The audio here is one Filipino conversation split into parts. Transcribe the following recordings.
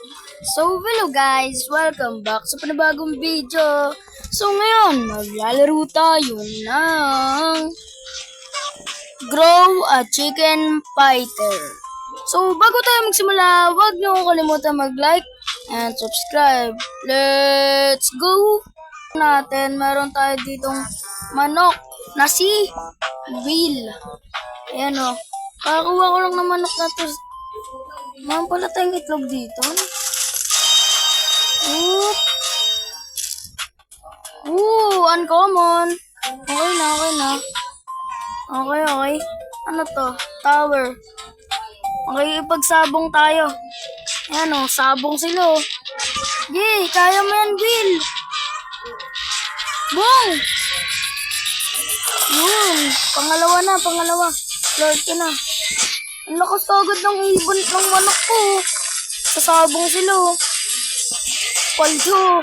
So, hello guys! Welcome back sa panibagong video. So, ngayon, maglalaro tayo ng Grow a Chicken Fighter. So, bago tayo magsimula, huwag niyo kalimutan mag-like and subscribe. Let's go! Meron tayo ditong manok na si Will. Ayan o. Kakakuha ko lang ng manok na to. Mayroon pala tayong itlog dito. Uncommon. Okay na. Okay. Ano to? Tower. Okay, ipagsabong tayo. Ayan o, sabong sila o. Yay, kaya mo yan, Will. Boom! Yun, pangalawa. Lord ka na. Ang lakas agad ng ibon ng manok ko. Sasabong sila o. Paldo.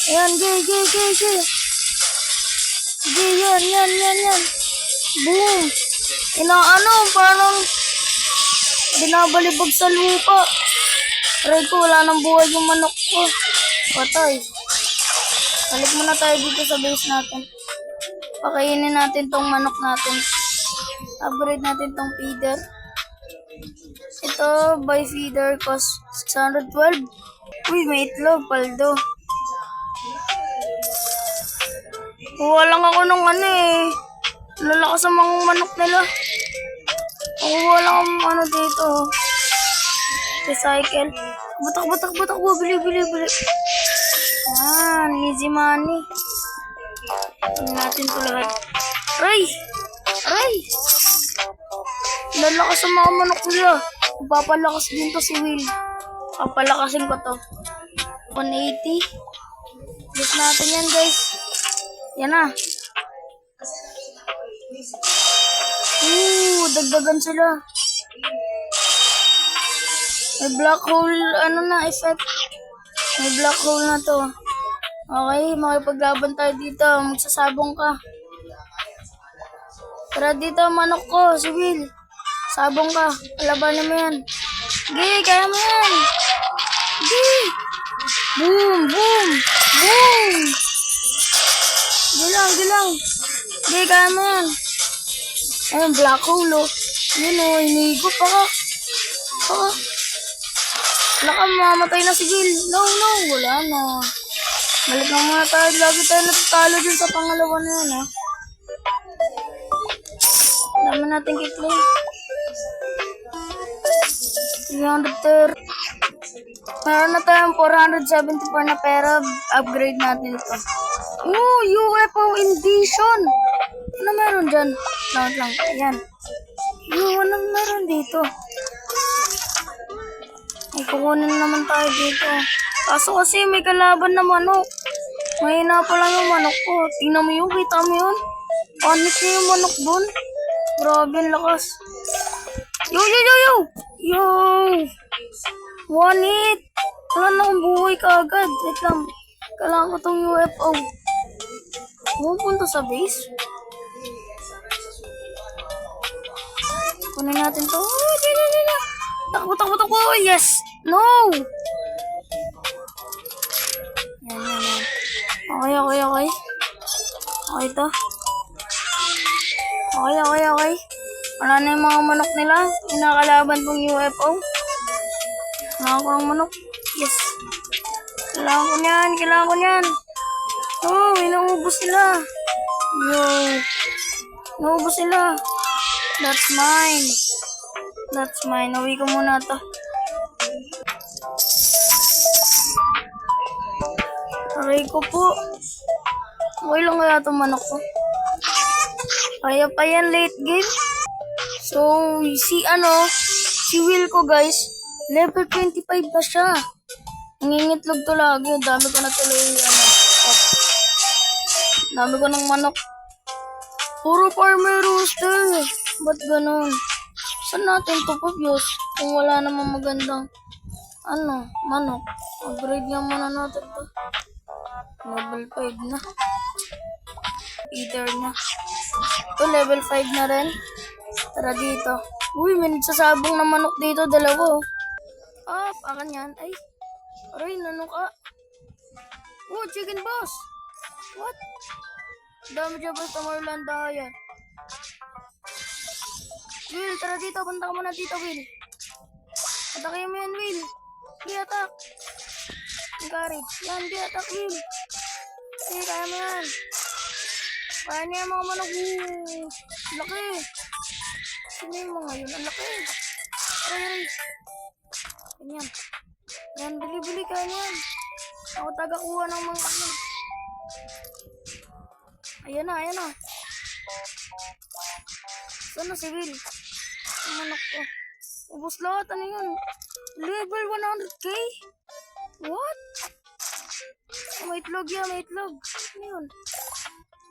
Ayan, gay. Yan. Boom. Parang binabalibag sa lupa. Aray ko, wala nang buhay yung manok ko. Patay. Balik muna tayo dito sa base natin. Pakainin natin tong manok natin. Upgrade natin tong feeder. Ito, by feeder, cost 612. Uy, may itlog, paldo. Kuha lang ako ng lalakas ang mga manok nila. Kuha lang ang dito. Recycle. Butak. Bili. Yan, easy money. Tingnan natin ito lahat. Aray! Lalakas ang mga manok nila. Papalakas din to si Will. Papalakasin ko to. 180. Gusto natin yan, guys. Yan na. Dagdagan sila. May black hole, effect. May black hole na to. Okay, makipaglaban tayo dito. Magsasabong ka. Tara dito, manok ko, si Will. Sabong ka. Labanan mo yan. Gay, kaya mo yan. Gay. Boom. Gilang. Gay, kaya mo yan. Ayun, black hole, oh. Yun, oh, hinigop ako. Wala ka, mamatay na si Will. No, wala na. Balik na muna tayo. Lagi tayo natatalo dun sa pangalawa na yan, ha. Dami natin kitlay. 330. Meron na tayong 474 na pera. Upgrade natin ito. UFO Invasion. Ano meron dyan? Lang. Ayan. Anong meron dito? Ay, kukunin naman tayo dito. Kaso kasi may kalaban na manok. Mahina pa lang yung manok ko. Tingnan mo yun, kita mo yun. Panik na yung manok dun. Grabe, ang lakas. Yo! 1 hit. Wala na akong buhay kaagad. Wait lang. Kailangan ko tong UFO. Pupunta sa base. Kunin natin to. Takbo. Yes! No! Yan. Okay. Okay to. Okay. Wala na yung mga manok nila. Inakalaban tong UFO. Kailangan ko ng manok. Yes. Kailangan ko niyan. Inuubos sila. Inuubos sila. That's mine. Uwi ko muna to. Aray ko po. Okay lang kaya itong manok ko. Kaya pa yan late game. So, si Will ko guys, level 25 na siya. Nangingitlog to lagi. Dami ko na tuloy, dami ko ng manok. Puro farmer rooster. Ba't ganun? Saan natin to pabyos? Kung wala namang magandang, manok. Upgrade nga muna natin to. Level 5 na. Either na. Ito, level 5 na rin. Tara dito. Uy, may nagsasabong na manok dito. 2. Akan yan. Ay, Aray, ano ka? Oh, chicken boss! What? Dami dyan basta Marlanda yan. Will, tara dito. Punta ka muna dito, Will. Atake mo yan, Will. Di-attack. Encourage. Yan, di-attack, Will. Sige, kaya mo yan. Kaya niya mga manok. Laki. Sino yung mga yun? Ang laki. Aray. Ganyan. Yan, bili-bili kaya niyan. Ako taga-kuha ng mga ano. Ayan na. Saan na si Will? Ang manok ko. Ubus lahat. Ano yun? Level 100k? What? May itlog yan, may itlog. Ano yun?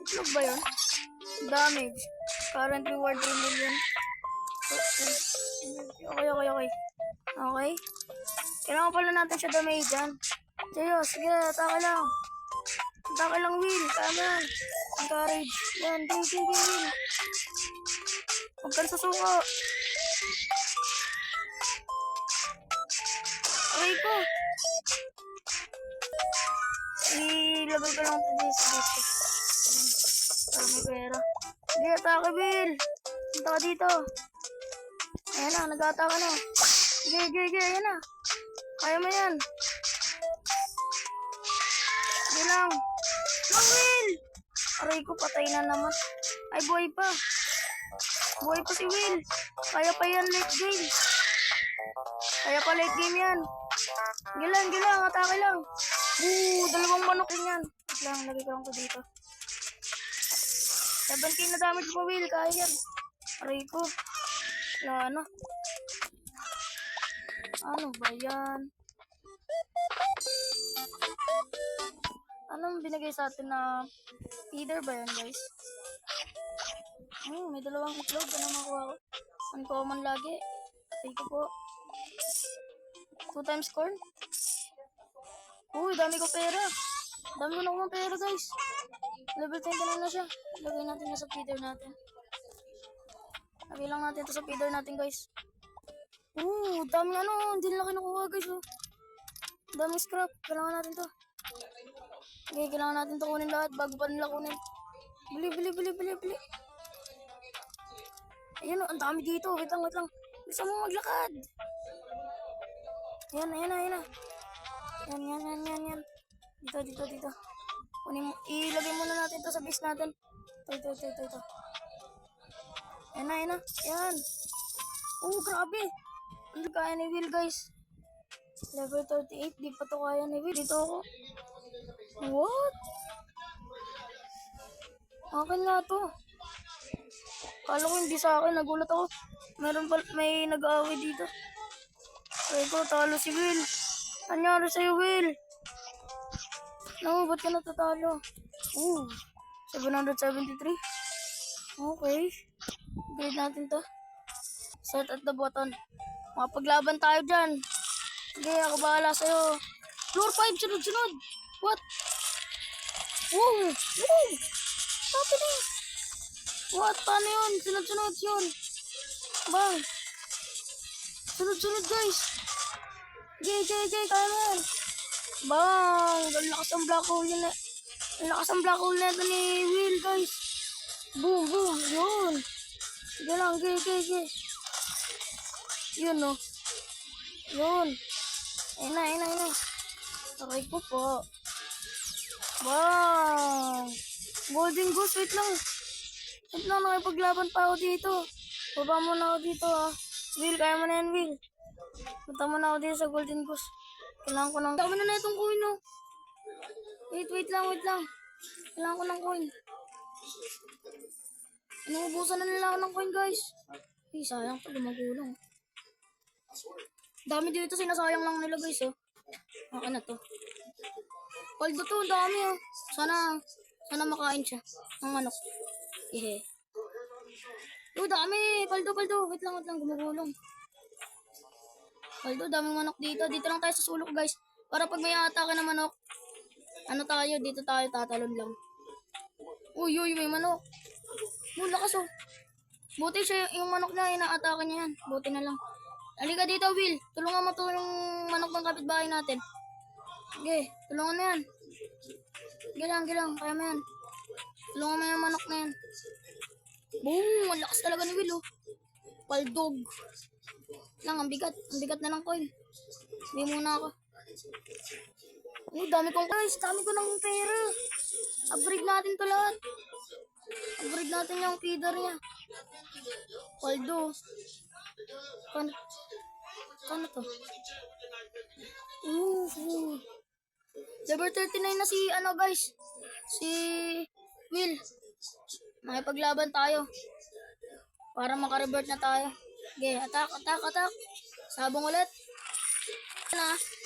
Itlog ba yun? Damage. Current reward 3 million. Okay. Okay. Kailangan pala natin siya damage dyan. Sige, atake lang. Atake lang, Will. Tama yan. Encourage. Yan, Will. Huwag ka susuko. Aray ko. Ilagay ko lang ito dito. Para may pera. Sige, atake, Will. Punta ka dito. Ayan na, nag-atake na. Sige, ayan na. Kaya mo yan. Sige lang. Will! Aray ko, patay na naman. Ay, buhay pa. Buhay pa si Will. Kaya pa yan late game. Kaya pa late game yan. Gilang, atake lang. Dalawang manok din yan. Wait lang, lagay ko lang ito dito. 7k na damage ko, Will. Kaya yan. Aray ko. Wala na. Ano ba yan? Anong binigay sa atin na feeder ba yan, guys? May dalawang itlog. Ano makuha ko? Uncommon lagi. Take ko po. 2 times corn. Uy, dami ko pera. Dami ko na akong pera, guys. Level 10 na siya. Lagay natin na sa feeder natin. Lagay lang natin ito sa feeder natin, guys. Dami ano. Hindi nila kinukuha, guys. Dami scrap. Kailangan natin to. Okay, kailangan natin to kunin lahat bago pa nila kunin. Bili. Ayan, ang dami dito. Wait lang. Bisa mo maglakad. Ayan na. Yan. Dito. Kunin mo. Ilagay muna natin to sa base natin. Ito. Ayan na. Yan. Grabe. Hindi kaya ni Will, guys. Level 38. Di pa to kaya ni Will. Dito ako. What? Akin nga to. Kala ko hindi sa akin. Nagulat ako. May nag-aaway dito. Kaya ko, talo si Will. Anyari sa'yo, Will? No, ba't ka natatalo? 773. Okay. Grade natin to. Set at the button. Makapaglaban tayo dyan. Sige, ako bahala sa'yo. Floor 5, sunod-sunod. What? Happening? What? Paano yun? Sunod-sunod yun. Bang. Sunod-sunod, guys. Kaya mo yan. Bang. Ang lakas ang black hole yun. Ang lakas ang black hole na ito ni Will, guys. Boom. Yun. Sige lang. Yun, no. Yun. Ayun na. Okay ko po. Bang. Golden Goose. Wait lang. Nakipaglaban pa ako dito. Baba muna ako dito, ha. Will, kaya mo na yan, Will. Punta muna ako dito sa Golden Goose. Kailangan ko ng... Dami na itong coin, no. Wait lang. Kailangan ko ng coin. Inuubusan na nila ako ng coin, guys. Sayang pa, lumagulong. Dami dito, sinasayang lang nila, guys, oh. Okay na to. Paldo to, dami, oh. Sana makain siya. Ang manok. Dami. Paldo. Wait lang, gumagulong. Paldo, daming manok dito. Dito lang tayo sa sulok, guys. Para pag may atake na manok, dito tayo tatalon lang. Uy, may manok. Lakas, oh. Buti siya, yung manok na inaatake niya yan. Buti na lang. Halika dito, Will. Tulungan mo to yung manok ng kapitbahay natin. Sige, tulungan mo yan. Gilang, kaya mo yan. Tulungan mo yung manok na yan. Boom! Ang lakas talaga ni Will, oh. Paldog. Ang bigat na ng coin. Hindi muna ako. Dami kong guys, dami ko ng pera. Upgrade natin to lahat. Upgrade natin yung feeder niya. Paldo. Kano to? Level 39 na si guys. Si Will. Makipaglaban tayo. Para makarevert na tayo. Okay, attack. Sabong ulit.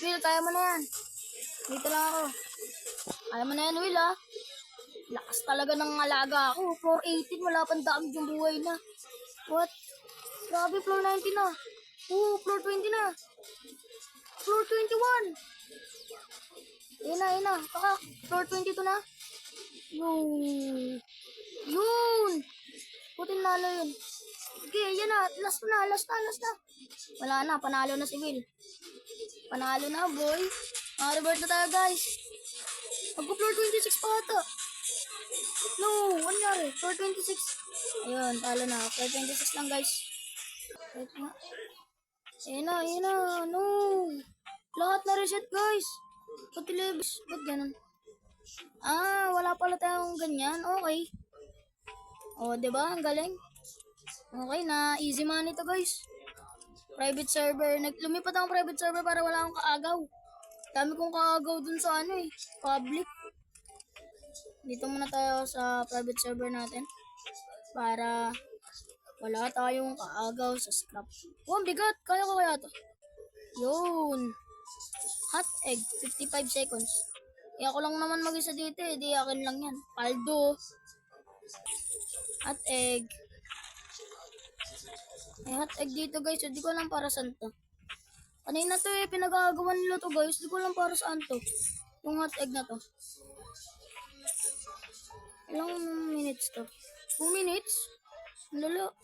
Will, kaya mo na yan. Dito lang ako. Kaya mo na yan, Will, ha? Lakas talaga ng alaga ako. Floor 18, wala pang damage yung buhay na. What? Grabe, floor 19 na. Floor 20 na. Floor 21. Yun na. Floor 22 na. Yun. Putin nalo yun. Okay, yan na. Last na. Wala na, panalo na si Will. Panalo na, boy. Revert na tayo, guys. Mag-floor 26 pa ata. No, ano nangyari? Floor 26. Ayun, talo na. Floor 26 lang, guys. Wait nga. Ayun na. No. Lahat na reset, guys. Pati levis. Ba't ganun? Wala pala tayong ganyan. Okay. Diba? Ang galing. Okay na. Easy money to, guys. Private server. Lumipat akong private server para wala akong kaagaw. Dami kong kaagaw dun sa public. Dito muna tayo sa private server natin. Para wala tayong kaagaw sa scrap. Ang bigat. Kaya ko kaya to. Yun. Hot egg. 55 seconds. Kaya ako lang naman mag-isa dito eh. Di akin lang yan. Paldo. Hot egg. May hot egg dito, guys. Hindi ko alam para saan to. Kanina to eh. Pinagagawan nila to, guys. Hindi ko alam para saan to. Yung hot egg na to. Ilang minutes to? 2 minutes? Lalo.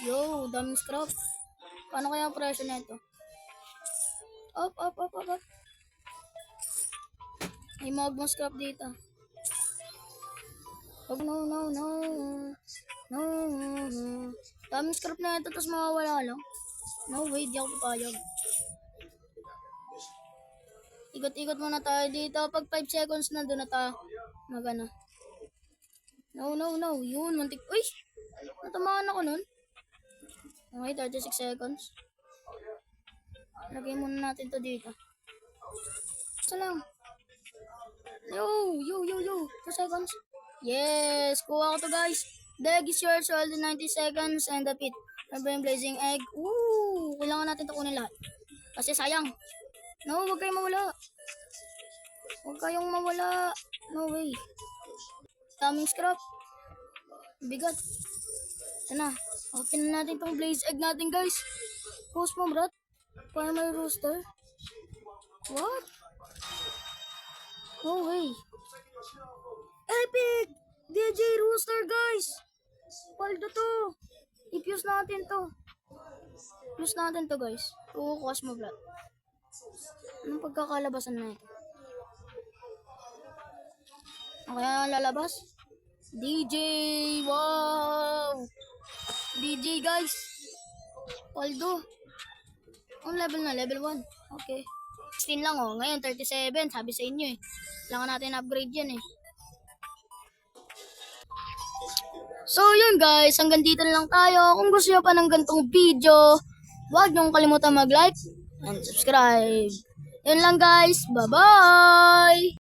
Yo, daming scrap. Paano kaya ang presyo na ito? Up. May mga scrap dito. No. Daming scrap na ito, tapos mawawala lang. No way, di ako papayag. Ikot-ikot muna tayo dito. Pag 5 seconds na doon na tayo magana. No. Yun, muntik. Uy! Natamaan ako nun. Okay, 36 seconds. Lagay muna natin to dito. Isa lang. Yo. 2 seconds. Yes! Kuha ko to, guys. The egg is yours for all the 90 seconds and the pit. Remember yung blazing egg. Kailangan natin ito kunin lahat. Kasi sayang. No, huwag kayong mawala. No way. Daming scrap. Bigat. Ito na. Open na natin itong blaze egg natin, guys. Post mo, brat. Primary rooster. What? No way. Epic! DJ rooster, guys. Paldo to. I-fuse natin to. Guys. Cosmo Blood. Anong pagkakalabasan na ito? Okay, ang lalabas? DJ! Wow! DJ, guys. Paldo. Ang level na? Level 1. Okay. 16 lang, oh. Ngayon, 37. Sabi sa inyo, eh. Kailangan natin upgrade yan, eh. So, yun, guys. Hanggang dito na lang tayo. Kung gusto nyo pa ng gantong video, huwag nyo kalimutan mag-like and subscribe. Yun lang, guys. Bye-bye!